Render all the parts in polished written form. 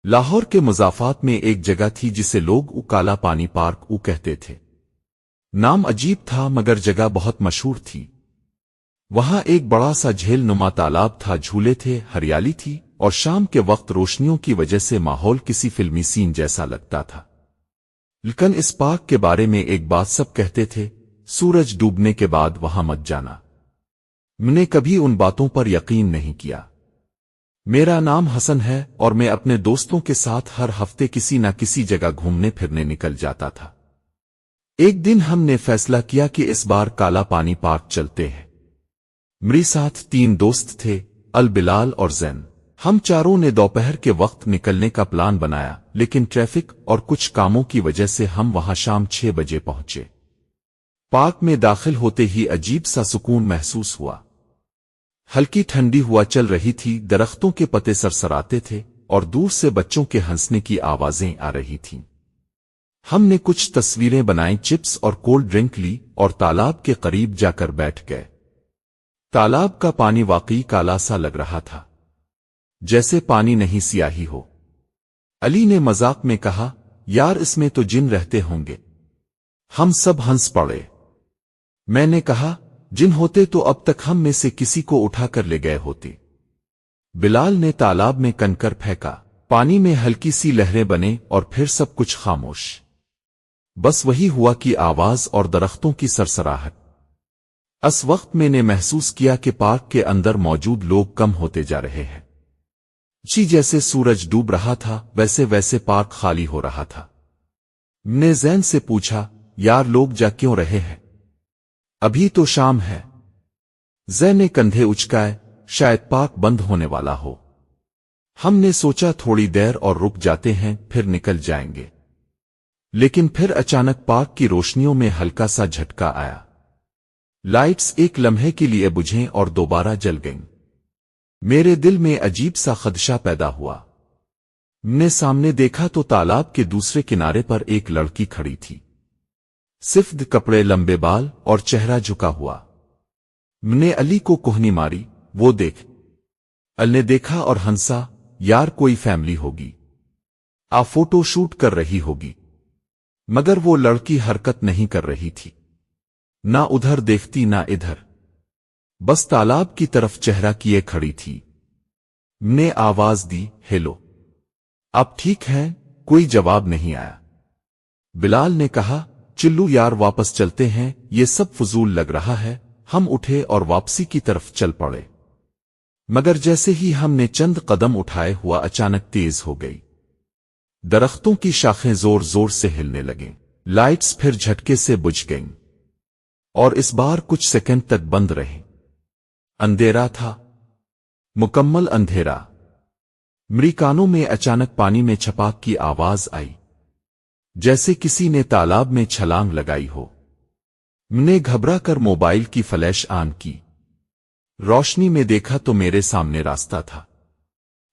لاہور کے مضافات میں ایک جگہ تھی جسے لوگ کالا پانی پارک کہتے تھے۔ نام عجیب تھا مگر جگہ بہت مشہور تھی۔ وہاں ایک بڑا سا جھیل نما تالاب تھا، جھولے تھے، ہریالی تھی، اور شام کے وقت روشنیوں کی وجہ سے ماحول کسی فلمی سین جیسا لگتا تھا۔ لیکن اس پارک کے بارے میں ایک بات سب کہتے تھے، سورج ڈوبنے کے بعد وہاں مت جانا۔ میں نے کبھی ان باتوں پر یقین نہیں کیا۔ میرا نام حسن ہے اور میں اپنے دوستوں کے ساتھ ہر ہفتے کسی نہ کسی جگہ گھومنے پھرنے نکل جاتا تھا۔ ایک دن ہم نے فیصلہ کیا کہ اس بار کالا پانی پارک چلتے ہیں۔ میرے ساتھ 3 دوست تھے، البلال اور زین۔ ہم چاروں نے دوپہر کے وقت نکلنے کا پلان بنایا، لیکن ٹریفک اور کچھ کاموں کی وجہ سے ہم وہاں شام 6 بجے پہنچے۔ پارک میں داخل ہوتے ہی عجیب سا سکون محسوس ہوا۔ ہلکی ٹھنڈی ہوا چل رہی تھی، درختوں کے پتے سرسراتے تھے اور دور سے بچوں کے ہنسنے کی آوازیں آ رہی تھیں۔ ہم نے کچھ تصویریں بنائیں، چپس اور کولڈ ڈرنک لی اور تالاب کے قریب جا کر بیٹھ گئے۔ تالاب کا پانی واقعی کالا سا لگ رہا تھا، جیسے پانی نہیں سیاہی ہو۔ علی نے مذاق میں کہا، یار اس میں تو جن رہتے ہوں گے۔ ہم سب ہنس پڑے۔ میں نے کہا، جن ہوتے تو اب تک ہم میں سے کسی کو اٹھا کر لے گئے ہوتے۔ بلال نے تالاب میں کنکر پھینکا، پانی میں ہلکی سی لہریں بنے اور پھر سب کچھ خاموش، بس وہی ہوا کی آواز اور درختوں کی سرسراہٹ۔ اس وقت میں نے محسوس کیا کہ پارک کے اندر موجود لوگ کم ہوتے جا رہے ہیں۔ جیسے سورج ڈوب رہا تھا ویسے ویسے پارک خالی ہو رہا تھا۔ میں نے زین سے پوچھا، یار لوگ جا کیوں رہے ہیں؟ ابھی تو شام ہے۔ زین نے کندھے اچکائے، شاید پارک بند ہونے والا ہو۔ ہم نے سوچا تھوڑی دیر اور رک جاتے ہیں پھر نکل جائیں گے، لیکن پھر اچانک پارک کی روشنیوں میں ہلکا سا جھٹکا آیا۔ لائٹس ایک لمحے کے لیے بجھیں اور دوبارہ جل گئیں۔ میرے دل میں عجیب سا خدشہ پیدا ہوا۔ میں نے سامنے دیکھا تو تالاب کے دوسرے کنارے پر ایک لڑکی کھڑی تھی، سفید کپڑے، لمبے بال اور چہرہ جھکا ہوا۔ میں نے علی کو کوہنی ماری، وہ دیکھ۔ علی نے دیکھا اور ہنسا، یار کوئی فیملی ہوگی، فوٹو شوٹ کر رہی ہوگی۔ مگر وہ لڑکی حرکت نہیں کر رہی تھی، نہ ادھر دیکھتی نہ ادھر، بس تالاب کی طرف چہرہ کیے کھڑی تھی۔ میں نے آواز دی، ہیلو، آپ ٹھیک ہیں؟ کوئی جواب نہیں آیا۔ بلال نے کہا، چلو یار واپس چلتے ہیں، یہ سب فضول لگ رہا ہے۔ ہم اٹھے اور واپسی کی طرف چل پڑے، مگر جیسے ہی ہم نے چند قدم اٹھائے ہوا اچانک تیز ہو گئی۔ درختوں کی شاخیں زور زور سے ہلنے لگیں، لائٹس پھر جھٹکے سے بجھ گئیں اور اس بار کچھ سیکنڈ تک بند رہے۔ اندھیرا تھا، مکمل اندھیرا۔ میری کانوں میں اچانک پانی میں چھپاک کی آواز آئی، جیسے کسی نے تالاب میں چھلانگ لگائی ہو۔ میں نے گھبرا کر موبائل کی فلیش آن کی، روشنی میں دیکھا تو میرے سامنے راستہ تھا،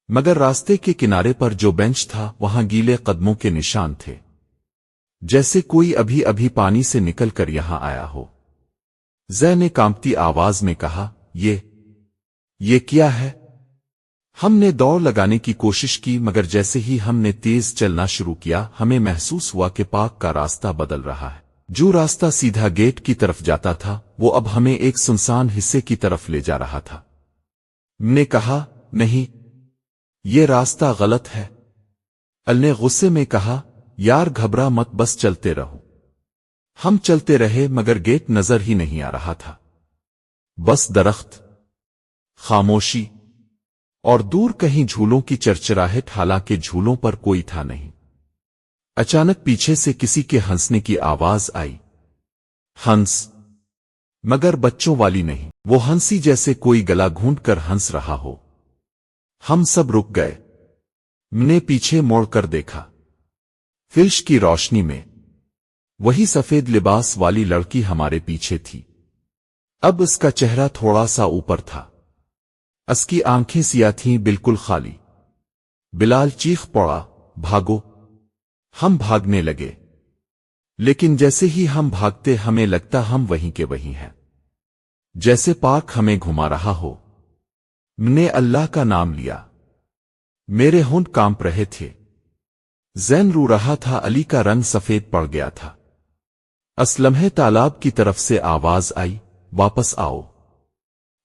مگر راستے کے کنارے پر جو بینچ تھا وہاں گیلے قدموں کے نشان تھے، جیسے کوئی ابھی ابھی پانی سے نکل کر یہاں آیا ہو۔ زین نے کانپتی آواز میں کہا، یہ کیا ہے؟ ہم نے دوڑ لگانے کی کوشش کی، مگر جیسے ہی ہم نے تیز چلنا شروع کیا ہمیں محسوس ہوا کہ پارک کا راستہ بدل رہا ہے۔ جو راستہ سیدھا گیٹ کی طرف جاتا تھا وہ اب ہمیں ایک سنسان حصے کی طرف لے جا رہا تھا۔ میں نے کہا، نہیں، یہ راستہ غلط ہے۔ علی نے غصے میں کہا، یار گھبرا مت، بس چلتے رہو۔ ہم چلتے رہے مگر گیٹ نظر ہی نہیں آ رہا تھا، بس درخت، خاموشی اور دور کہیں جھولوں کی چرچراہٹ، حالانکہ جھولوں پر کوئی تھا نہیں۔ اچانک پیچھے سے کسی کے ہنسنے کی آواز آئی، ہنس، مگر بچوں والی نہیں، وہ ہنسی جیسے کوئی گلا گھونٹ کر ہنس رہا ہو۔ ہم سب رک گئے۔ میں نے پیچھے موڑ کر دیکھا، فلش کی روشنی میں وہی سفید لباس والی لڑکی ہمارے پیچھے تھی۔ اب اس کا چہرہ تھوڑا سا اوپر تھا، اس کی آنکھیں سیاہ تھیں، بالکل خالی۔ بلال چیخ پڑا، بھاگو! ہم بھاگنے لگے، لیکن جیسے ہی ہم بھاگتے ہمیں لگتا ہم وہیں کے وہیں ہیں، جیسے پارک ہمیں گھما رہا ہو۔ میں نے اللہ کا نام لیا، میرے ہونٹ کانپ رہے تھے۔ زین رو رہا تھا، علی کا رنگ سفید پڑ گیا تھا۔ اس لمحے تالاب کی طرف سے آواز آئی، واپس آؤ۔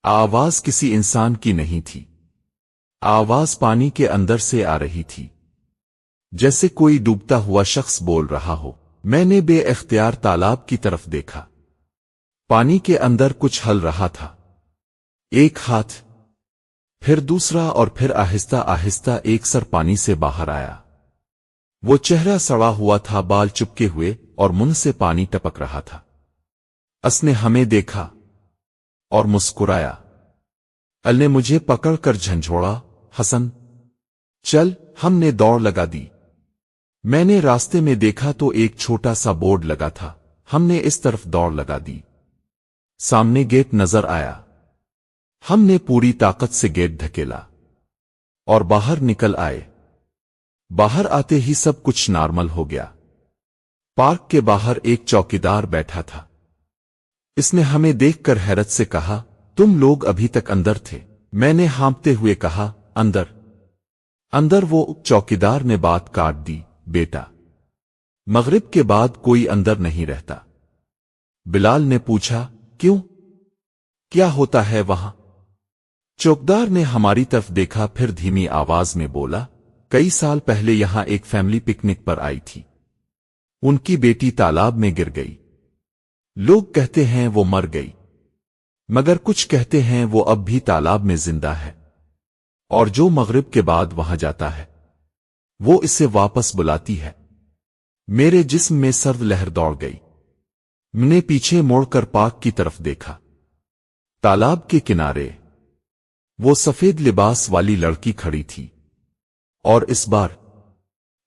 آواز کسی انسان کی نہیں تھی، آواز پانی کے اندر سے آ رہی تھی، جیسے کوئی ڈوبتا ہوا شخص بول رہا ہو۔ میں نے بے اختیار تالاب کی طرف دیکھا، پانی کے اندر کچھ ہل رہا تھا، ایک ہاتھ، پھر دوسرا، اور پھر آہستہ آہستہ ایک سر پانی سے باہر آیا۔ وہ چہرہ سڑا ہوا تھا، بال چپکے ہوئے اور منہ سے پانی ٹپک رہا تھا۔ اس نے ہمیں دیکھا اور مسکرایا۔ ال نے مجھے پکڑ کر جھنجھوڑا، حسن چل، ہم نے دوڑ لگا دی۔ میں نے راستے میں دیکھا تو ایک چھوٹا سا بورڈ لگا تھا، ہم نے اس طرف دوڑ لگا دی۔ سامنے گیٹ نظر آیا، ہم نے پوری طاقت سے گیٹ دھکیلا اور باہر نکل آئے۔ باہر آتے ہی سب کچھ نارمل ہو گیا۔ پارک کے باہر ایک چوکیدار بیٹھا تھا، اس نے ہمیں دیکھ کر حیرت سے کہا، تم لوگ ابھی تک اندر تھے؟ میں نے ہانپتے ہوئے کہا، اندر اندر۔ وہ چوکیدار نے بات کاٹ دی، بیٹا، مغرب کے بعد کوئی اندر نہیں رہتا۔ بلال نے پوچھا، کیوں؟ کیا ہوتا ہے وہاں؟ چوکیدار نے ہماری طرف دیکھا، پھر دھیمی آواز میں بولا، کئی سال پہلے یہاں ایک فیملی پکنک پر آئی تھی، ان کی بیٹی تالاب میں گر گئی۔ لوگ کہتے ہیں وہ مر گئی، مگر کچھ کہتے ہیں وہ اب بھی تالاب میں زندہ ہے، اور جو مغرب کے بعد وہاں جاتا ہے وہ اسے واپس بلاتی ہے۔ میرے جسم میں سرد لہر دوڑ گئی، میں نے پیچھے موڑ کر پارک کی طرف دیکھا۔ تالاب کے کنارے وہ سفید لباس والی لڑکی کھڑی تھی، اور اس بار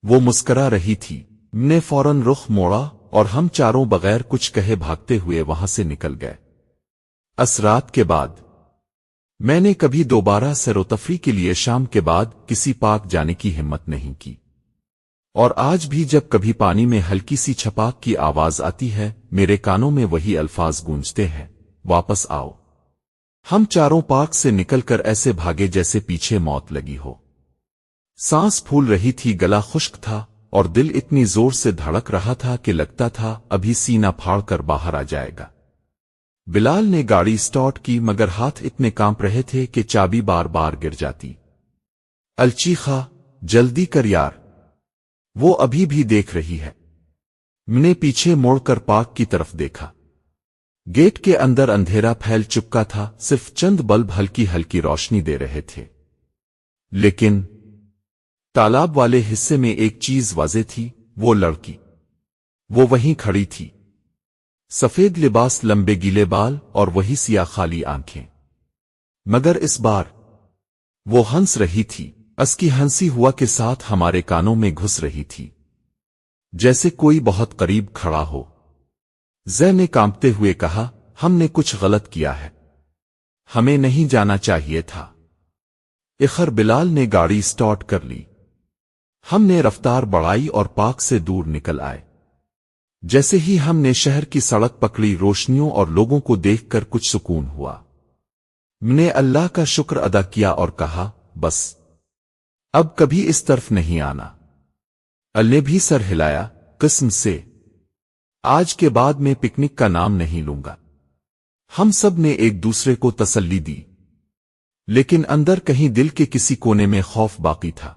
وہ مسکرا رہی تھی۔ میں نے فوراً رخ موڑا اور ہم چاروں بغیر کچھ کہے بھاگتے ہوئے وہاں سے نکل گئے۔ اس رات کے بعد میں نے کبھی دوبارہ سیر و تفریح کے لیے شام کے بعد کسی پارک جانے کی ہمت نہیں کی، اور آج بھی جب کبھی پانی میں ہلکی سی چھپاک کی آواز آتی ہے، میرے کانوں میں وہی الفاظ گونجتے ہیں، واپس آؤ۔ ہم چاروں پارک سے نکل کر ایسے بھاگے جیسے پیچھے موت لگی ہو۔ سانس پھول رہی تھی، گلا خشک تھا، اور دل اتنی زور سے دھڑک رہا تھا کہ لگتا تھا ابھی سینہ پھاڑ کر باہر آ جائے گا۔ بلال نے گاڑی سٹارٹ کی، مگر ہاتھ اتنے کانپ رہے تھے کہ چابی بار بار گر جاتی۔ الچیخا، جلدی کر یار، وہ ابھی بھی دیکھ رہی ہے۔ میں نے پیچھے موڑ کر پارک کی طرف دیکھا۔ گیٹ کے اندر اندھیرا پھیل چکا تھا، صرف چند بلب ہلکی ہلکی روشنی دے رہے تھے، لیکن تالاب والے حصے میں ایک چیز واضح تھی، وہ لڑکی، وہ وہیں کھڑی تھی، سفید لباس، لمبے گیلے بال اور وہی سیاہ خالی آنکھیں، مگر اس بار وہ ہنس رہی تھی۔ اس کی ہنسی ہوا کے ساتھ ہمارے کانوں میں گھس رہی تھی، جیسے کوئی بہت قریب کھڑا ہو۔ زین نے کانپتے ہوئے کہا، ہم نے کچھ غلط کیا ہے، ہمیں نہیں جانا چاہیے تھا۔ اخر بلال نے گاڑی سٹارٹ کر لی، ہم نے رفتار بڑھائی اور پارک سے دور نکل آئے۔ جیسے ہی ہم نے شہر کی سڑک پکڑی، روشنیوں اور لوگوں کو دیکھ کر کچھ سکون ہوا۔ میں نے اللہ کا شکر ادا کیا اور کہا، بس اب کبھی اس طرف نہیں آنا۔ ال نے بھی سر ہلایا، قسم سے آج کے بعد میں پکنک کا نام نہیں لوں گا۔ ہم سب نے ایک دوسرے کو تسلی دی، لیکن اندر کہیں دل کے کسی کونے میں خوف باقی تھا،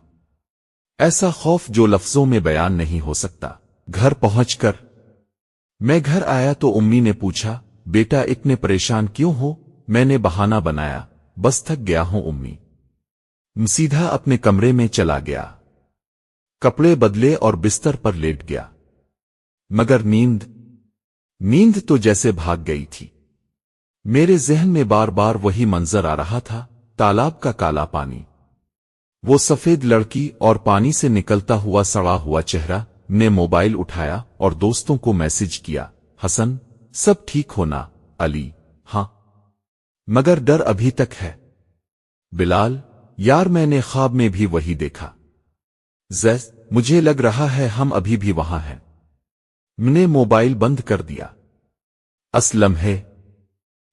ایسا خوف جو لفظوں میں بیان نہیں ہو سکتا۔ گھر پہنچ کر میں گھر آیا تو امی نے پوچھا، بیٹا اتنے پریشان کیوں ہو؟ میں نے بہانہ بنایا، بس تھک گیا ہوں امی۔ سیدھا اپنے کمرے میں چلا گیا، کپڑے بدلے اور بستر پر لیٹ گیا، مگر نیند تو جیسے بھاگ گئی تھی۔ میرے ذہن میں بار بار وہی منظر آ رہا تھا، تالاب کا کالا پانی، وہ سفید لڑکی اور پانی سے نکلتا ہوا سڑا ہوا چہرہ۔ نے موبائل اٹھایا اور دوستوں کو میسج کیا، حسن سب ٹھیک ہونا؟ علی، ہاں، مگر ڈر ابھی تک ہے۔ بلال، یار میں نے خواب میں بھی وہی دیکھا۔ زیز، مجھے لگ رہا ہے ہم ابھی بھی وہاں ہیں۔ میں نے موبائل بند کر دیا۔ اس لمحے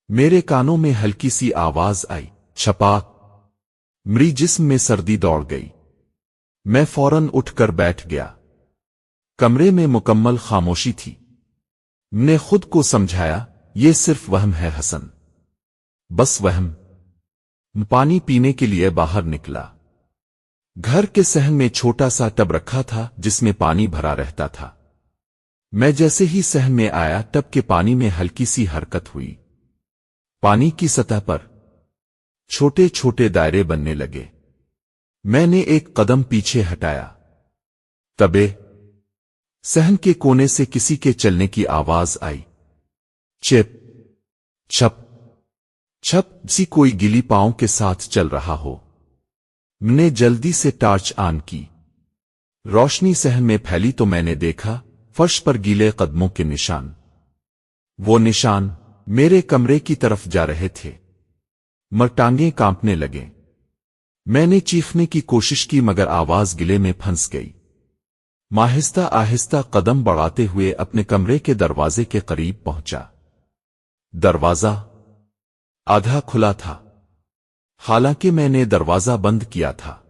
میرے کانوں میں ہلکی سی آواز آئی، چھپاک۔ میری جسم میں سردی دوڑ گئی، میں فوراً اٹھ کر بیٹھ گیا۔ کمرے میں مکمل خاموشی تھی۔ نے خود کو سمجھایا یہ صرف وہم ہے حسن، بس وہم۔ پانی پینے کے لیے باہر نکلا۔ گھر کے صحن میں چھوٹا سا ٹب رکھا تھا جس میں پانی بھرا رہتا تھا۔ میں جیسے ہی صحن میں آیا ٹب کے پانی میں ہلکی سی حرکت ہوئی۔ پانی کی سطح پر چھوٹے چھوٹے دائرے بننے لگے۔ میں نے ایک قدم پیچھے ہٹایا۔ تبے صحن کے کونے سے کسی کے چلنے کی آواز آئی۔ چپ چھپ چھپ، سی کوئی گلی پاؤں کے ساتھ چل رہا ہو۔ میں نے جلدی سے ٹارچ آن کی۔ روشنی صحن میں پھیلی تو میں نے دیکھا فرش پر گیلے قدموں کے نشان۔ وہ نشان میرے کمرے کی طرف جا رہے تھے۔ ٹانگیں کانپنے لگیں۔ میں نے چیخنے کی کوشش کی مگر آواز گلے میں پھنس گئی۔ آہستہ آہستہ قدم بڑھاتے ہوئے اپنے کمرے کے دروازے کے قریب پہنچا۔ دروازہ آدھا کھلا تھا، حالانکہ میں نے دروازہ بند کیا تھا۔